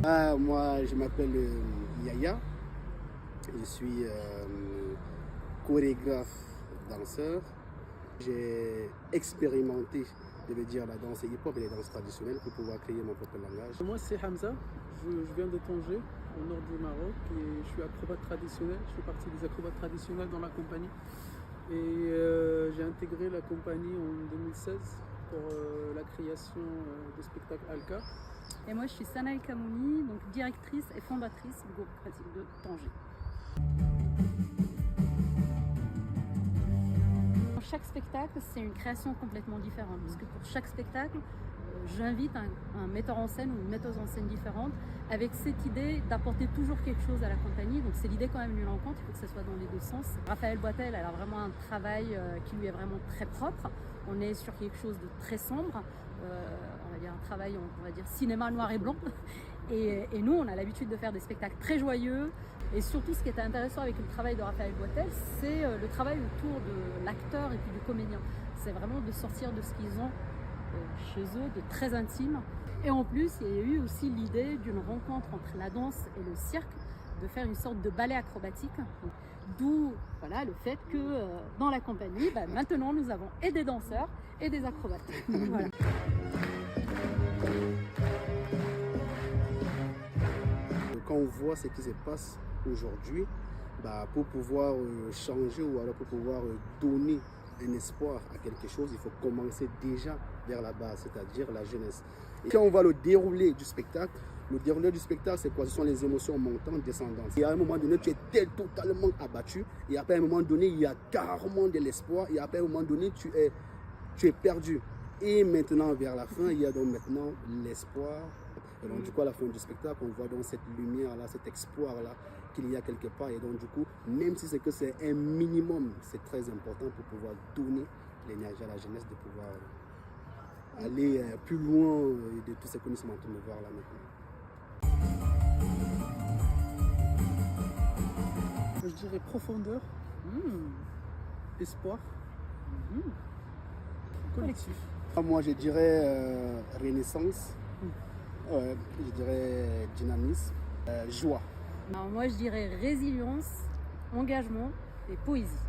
Moi, je m'appelle Yaya. Je suis chorégraphe, danseur. J'ai expérimenté, je vais dire, la danse hip-hop et les danses traditionnelles pour pouvoir créer mon propre langage. Moi, c'est Hamza. Je viens de Tanger, au nord du Maroc, et je suis acrobate traditionnel. Je fais partie des acrobates traditionnels dans la compagnie. Et j'ai intégré la compagnie en 2016 pour la création du spectacle Alka. Et moi, je suis Sana El Kamouni, donc directrice et fondatrice du groupe pratique de Tanger. Chaque spectacle, c'est une création complètement différente, parce que pour chaque spectacle, j'invite un metteur en scène ou une metteuse en scène différente, avec cette idée d'apporter toujours quelque chose à la compagnie. Donc c'est l'idée quand même d'une rencontre, il faut que ça soit dans les deux sens. Raphaël Boitel, elle a vraiment un travail qui lui est vraiment très propre. On est sur quelque chose de très sombre, on va dire un travail, on va dire cinéma noir et blanc. Et nous, on a l'habitude de faire des spectacles très joyeux. Et surtout, ce qui était intéressant avec le travail de Raphaël Boitel, c'est le travail autour de l'acteur et puis du comédien. C'est vraiment de sortir de ce qu'ils ont chez eux, de très intime. Et en plus, il y a eu aussi l'idée d'une rencontre entre la danse et le cirque, de faire une sorte de ballet acrobatique. D'où voilà, le fait que dans la compagnie, maintenant, nous avons et des danseurs et des acrobates. Voilà. Quand on voit ce qui se passe aujourd'hui, pour pouvoir changer ou alors pour pouvoir donner un espoir à quelque chose, il faut commencer déjà vers la base, c'est-à-dire la jeunesse. Et quand on voit le déroulé du spectacle, c'est quoi? Ce sont les émotions montantes, descendantes. Et à un moment donné, tu es totalement abattu. Et après, à un moment donné, il y a carrément de l'espoir. Et après, à un moment donné, tu es perdu. Et maintenant, vers la fin, il y a donc maintenant l'espoir. Et donc, du coup, à la fin du spectacle, on voit donc cette lumière-là, cet espoir-là qu'il y a quelque part. Et donc, du coup, même si c'est que c'est un minimum, c'est très important pour pouvoir donner l'énergie à la jeunesse de pouvoir aller plus loin de tout ce que nous sommes en train de voir là maintenant. Je dirais profondeur, espoir, collectif. Moi, je dirais renaissance, je dirais dynamisme, joie. Alors moi, je dirais résilience, engagement et poésie.